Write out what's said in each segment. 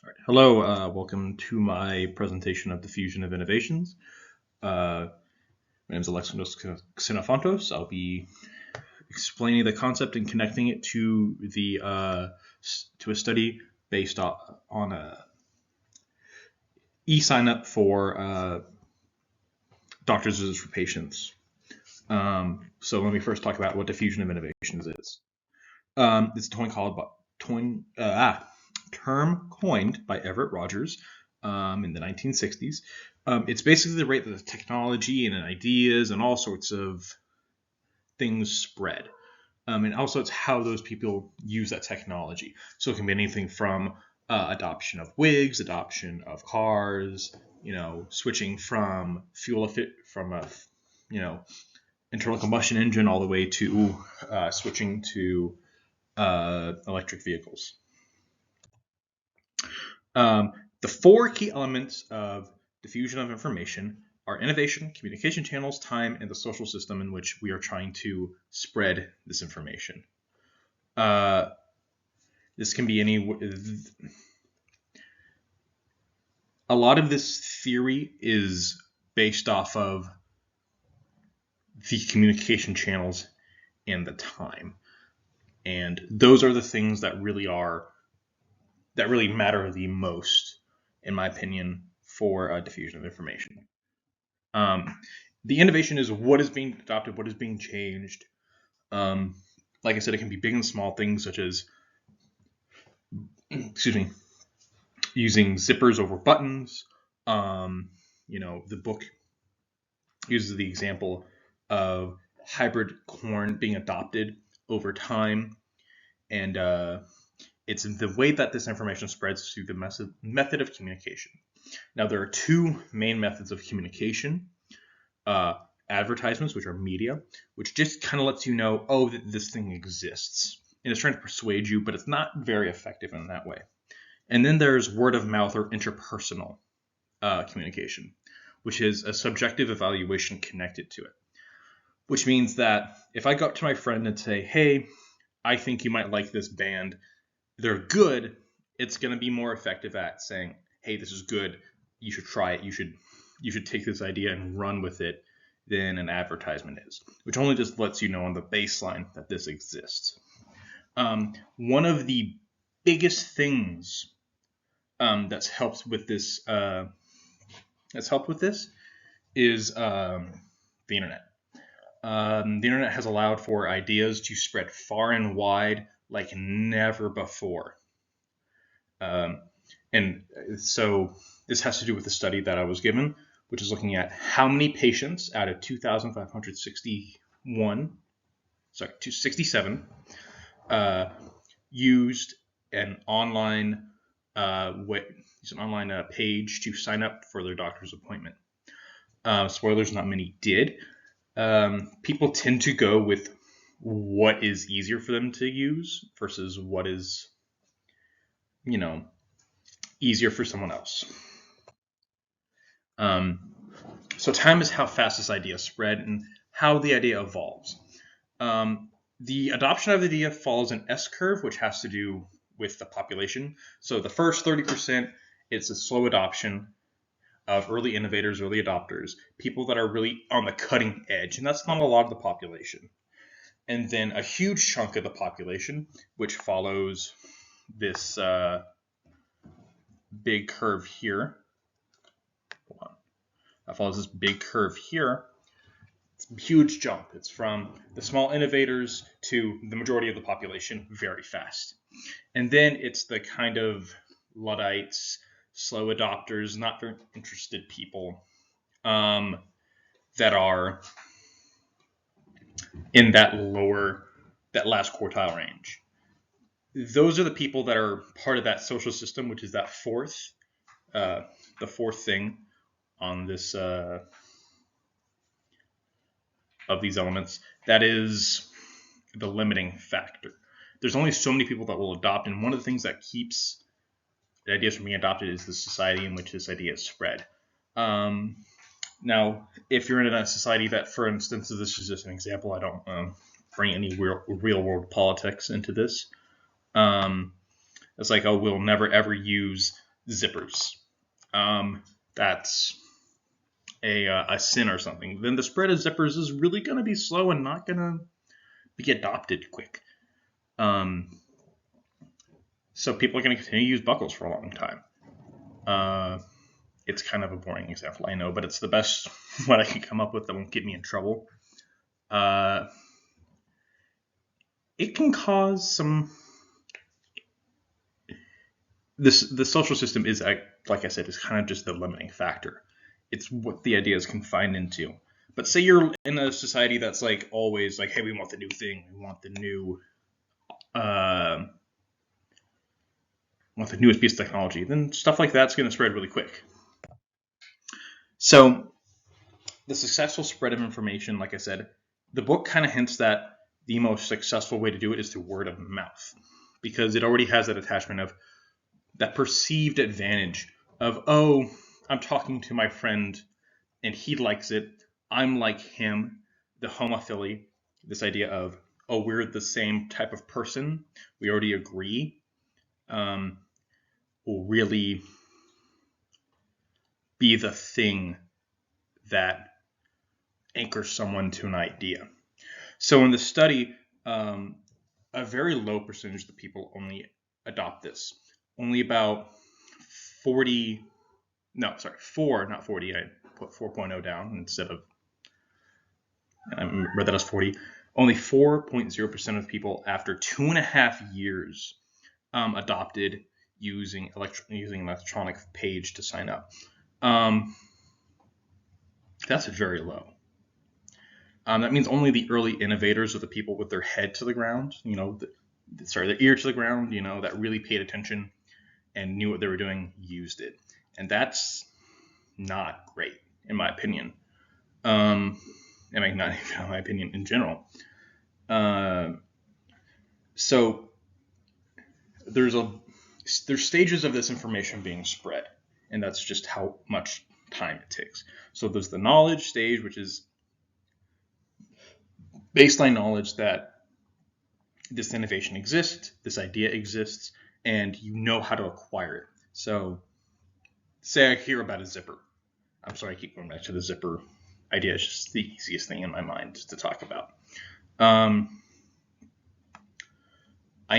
All right. Hello, welcome to my presentation of Diffusion of Innovations. My name is Alexandros Xenofontos. I'll be explaining the concept and connecting it to a study based on a e-sign up for doctors' visits for patients. So let me first talk about what Diffusion of Innovations is. It's a term coined by Everett Rogers in the 1960s. It's basically the rate that the technology and ideas and all sorts of things spread. And also it's how those people use that technology. So it can be anything from adoption of wigs, adoption of cars, switching from internal combustion engine all the way to switching to electric vehicles. The four key elements of diffusion of information are innovation, communication channels, time, and the social system in which we are trying to spread this information. This can be a lot of this theory is based off of the communication channels and the time. And those are the things that really matter the most, in my opinion, for diffusion of information. The innovation is what is being adopted, what is being changed. Like I said, it can be big and small things such as, using zippers over buttons. The book uses the example of hybrid corn being adopted over time, and it's the way that this information spreads through the method of communication. Now, there are two main methods of communication. Advertisements, which are media, which just kind of lets you know, oh, that this thing exists. And it's trying to persuade you, but it's not very effective in that way. And then there's word of mouth or interpersonal communication, which is a subjective evaluation connected to it. Which means that if I go up to my friend and say, hey, I think you might like this band, they're good, it's going to be more effective at saying, hey, this is good, you should try it, you should take this idea and run with it, than an advertisement is, which only just lets you know on the baseline that this exists. One of the biggest things that's helped with this is the internet. The internet has allowed for ideas to spread far and wide like never before. And so this has to do with the study that I was given, which is looking at how many patients out of 267 used an online page to sign up for their doctor's appointment. Spoilers, not many did. People tend to go with what is easier for them to use versus what is, easier for someone else. So time is how fast this idea spread and how the idea evolves. The adoption of the idea follows an S-curve, which has to do with the population. So the first 30%, it's a slow adoption of early innovators, early adopters, people that are really on the cutting edge, and that's not a lot of the population. And then a huge chunk of the population, which follows this big curve here. That follows this big curve here. It's a huge jump. It's from the small innovators to the majority of the population very fast. And then it's the kind of Luddites, slow adopters, not very interested people that are in that last quartile range. Those are the people that are part of that social system, which is that the fourth thing on this of these elements. That is the limiting factor. There's only so many people that will adopt, and one of the things that keeps the ideas from being adopted is the society in which this idea is spread. Now, if you're in a society that, for instance, this is just an example, I don't bring any real world politics into this. It's like, oh, we'll never ever use zippers. That's a sin or something. Then the spread of zippers is really going to be slow and not going to be adopted quick. So people are going to continue to use buckles for a long time. It's kind of a boring example, I know, but it's the best what I can come up with that won't get me in trouble. It can cause some. The social system is, like I said, is kind of just the limiting factor. It's what the idea is confined into. But say you're in a society that's like always like, hey, we want the new thing, we want the newest piece of technology, then stuff like that's going to spread really quick. So the successful spread of information, like I said, the book kind of hints that the most successful way to do it is through word of mouth, because it already has that attachment of that perceived advantage of, oh, I'm talking to my friend and he likes it, I'm like him, the homophily, this idea of, oh, we're the same type of person, we already agree, will really be the thing that anchors someone to an idea. So in the study, a very low percentage of the people only adopt this. Only about 4, not 40. I put 4.0 down instead of, I read that as 40. Only 4.0% of people after 2.5 years adopted using electronic page to sign up. That's very low. That means only the early innovators, or the people with their head to the ground, their ear to the ground, that really paid attention and knew what they were doing, used it. And that's not great, in my opinion. Not even in my opinion in general. So there's stages of this information being spread, and that's just how much time it takes. So there's the knowledge stage, which is baseline knowledge that this innovation exists, this idea exists, and you know how to acquire it. So say I hear about a zipper. I'm sorry, I keep going back to the zipper idea. It's just the easiest thing in my mind to talk about. I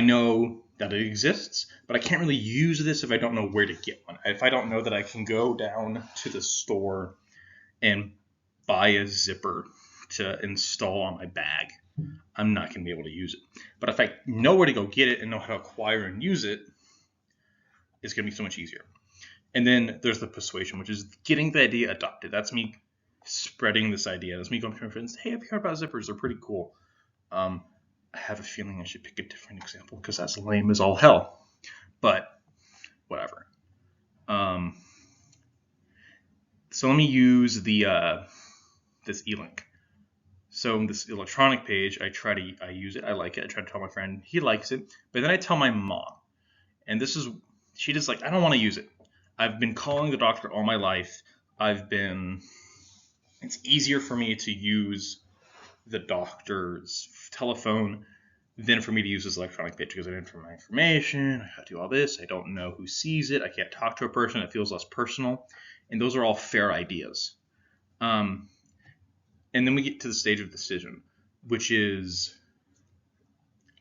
know that it exists, but I can't really use this if I don't know where to get one. If I don't know that I can go down to the store and buy a zipper to install on my bag, I'm not going to be able to use it. But if I know where to go get it and know how to acquire and use it, it's going to be so much easier. And then there's the persuasion, which is getting the idea adopted. That's me spreading this idea. That's me going to my friends, hey, have you heard about zippers? They're pretty cool. I have a feeling I should pick a different example because that's lame as all hell. But whatever. So let me use this e-link. So in this electronic page, I use it, I like it, I try to tell my friend, he likes it, but then I tell my mom, and she just like, I don't want to use it. I've been calling the doctor all my life. It's easier for me to use the doctor's telephone than for me to use this electronic page because I enter my information, I gotta do all this, I don't know who sees it, I can't talk to a person, it feels less personal, and those are all fair ideas. And then we get to the stage of decision, which is,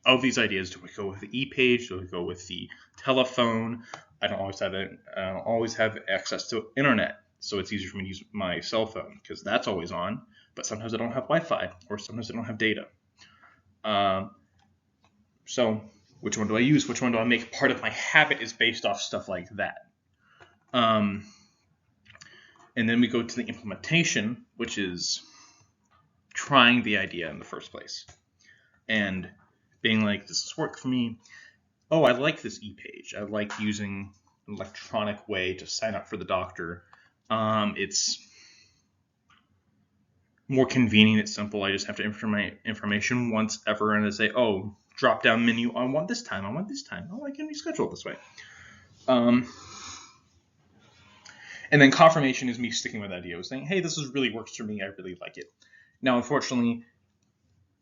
of these ideas, do we go with the e-page? Do we go with the telephone? I don't always have access to internet, so it's easier for me to use my cell phone because that's always on, but sometimes I don't have Wi-Fi, or sometimes I don't have data. So which one do I use? Which one do I make part of my habit is based off stuff like that. And then we go to the implementation, which is trying the idea in the first place and being like, does this work for me? Oh, I like this e-page. I like using an electronic way to sign up for the doctor. It's more convenient. It's simple. I just have to enter my information once ever and I say, oh, drop down menu. I want this time. Oh, I can reschedule it this way. And then confirmation is me sticking with the idea of saying, hey, this really works for me. I really like it. Now, unfortunately,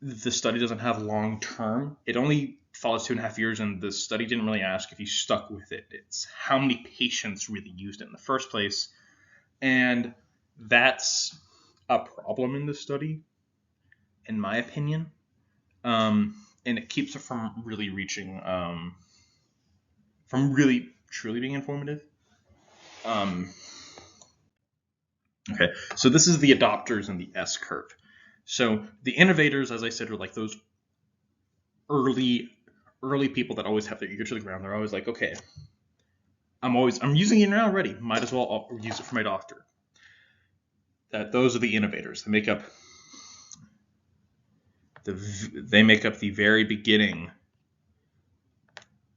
the study doesn't have long term. It only follows 2.5 years, and the study didn't really ask if you stuck with it. It's how many patients really used it in the first place. And that's a problem in the study, in my opinion. And it keeps it from really reaching, from really truly being informative. Okay, so this is the adopters and the S curve. So the innovators, as I said, are like those early people that always have their ear to the ground. They're always like, okay, I'm using it now already. Might as well use it for my doctor. Those are the innovators. They make up the very beginning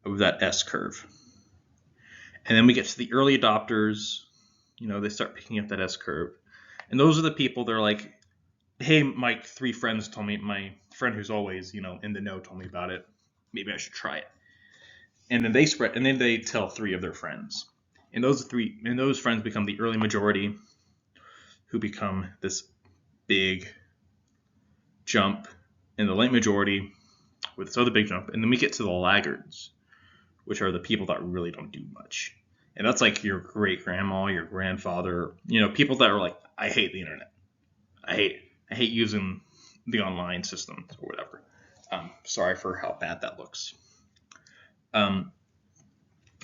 of that S curve. And then we get to the early adopters. They start picking up that S curve. And those are the people, they're like, hey, my 3 friends told me, my friend who's always, in the know told me about it. Maybe I should try it. And then they spread, and then they tell 3 of their friends. And those friends become the early majority, who become this big jump, and the late majority with this other big jump. And then we get to the laggards, which are the people that really don't do much. And that's like your great grandma, your grandfather, people that are like, I hate the internet. I hate using the online systems or whatever. Sorry for how bad that looks.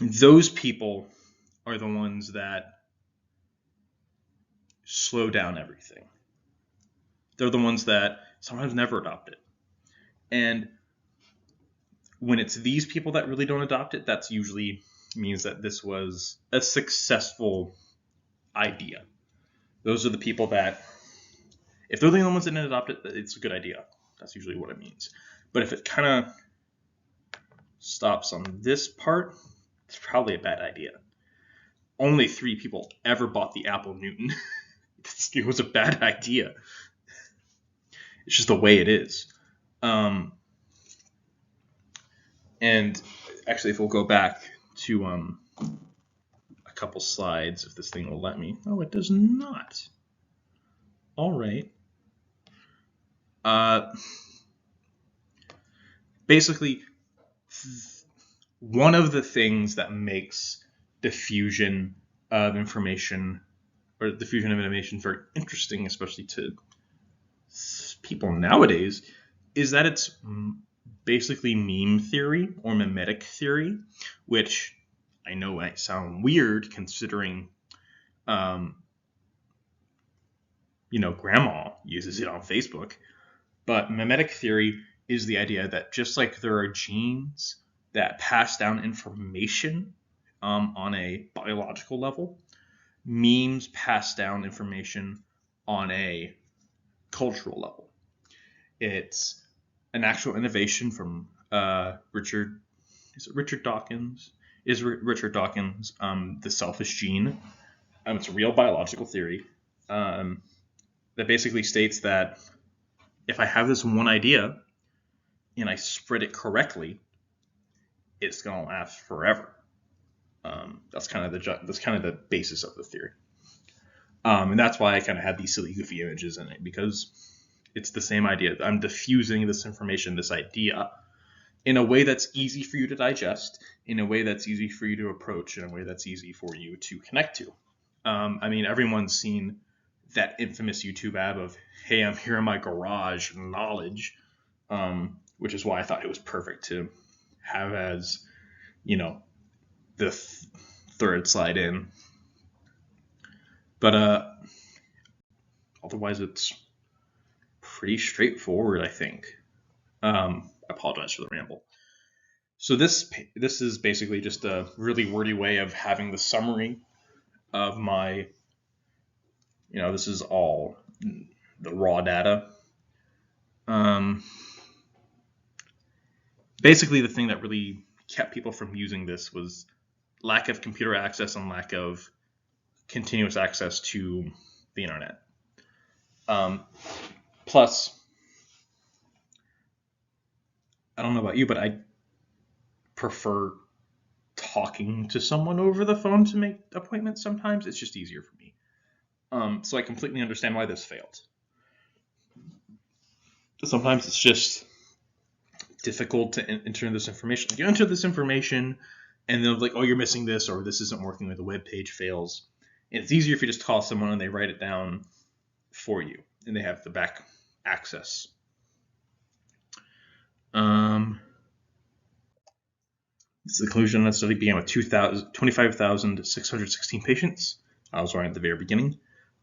Those people are the ones that slow down everything. They're the ones that sometimes never adopt it. And when it's these people that really don't adopt it, that's usually means that this was a successful idea. Those are the people that, if they're the only ones that didn't adopt it, it's a good idea. That's usually what it means. But if it kind of stops on this part, it's probably a bad idea. Only 3 people ever bought the Apple Newton. It was a bad idea. It's just the way it is. And actually, if we'll go back to a couple slides, if this thing will let me. Oh, it does not. All right. Basically, one of the things that makes diffusion of information or diffusion of innovation very interesting, especially to people nowadays, is that it's basically meme theory or mimetic theory, which I know might sound weird considering, grandma uses it on Facebook. But mimetic theory is the idea that just like there are genes that pass down information on a biological level, memes pass down information on a cultural level. It's an actual innovation from Richard Dawkins, The Selfish Gene. It's a real biological theory that basically states that if I have this one idea and I spread it correctly, it's going to last forever. That's kind of the basis of the theory. And that's why I kind of had these silly, goofy images in it, because it's the same idea. I'm diffusing this information, this idea, in a way that's easy for you to digest, in a way that's easy for you to approach, in a way that's easy for you to connect to. Everyone's seen that infamous YouTube ad of, hey, I'm here in my garage, knowledge, which is why I thought it was perfect to have as, the third slide in. But otherwise, it's pretty straightforward, I think. I apologize for the ramble. So this is basically just a really wordy way of having the summary of my, this is all the raw data. Basically, the thing that really kept people from using this was lack of computer access and lack of continuous access to the internet. Plus, I don't know about you, but I prefer talking to someone over the phone to make appointments sometimes. It's just easier for me. So I completely understand why this failed. Sometimes it's just difficult to enter this information. Like, you enter this information, and they're like, oh, you're missing this, or this isn't working, or the web page fails. And it's easier if you just call someone and they write it down for you, and they have the back access. This conclusion of the study began with 25,616 patients. I was right at the very beginning.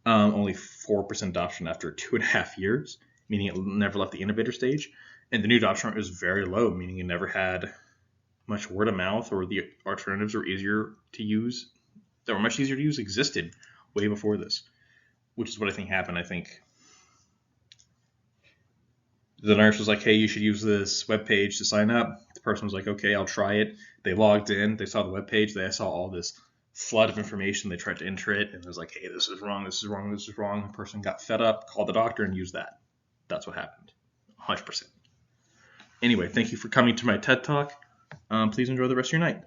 Only 4% adoption after 2.5 years, meaning it never left the innovator stage. And the new adoption rate was very low, meaning it never had much word of mouth, or the alternatives were easier to use. That were much easier to use existed way before this, which is what I think happened. I think the nurse was like, hey, you should use this web page to sign up. The person was like, okay, I'll try it. They logged in. They saw the web page. They saw all this flood of information. They tried to enter it, and it was like, hey, this is wrong, this is wrong, this is wrong. The person got fed up, called the doctor, and used that. That's what happened. 100%. Anyway, thank you for coming to my TED Talk. Please enjoy the rest of your night.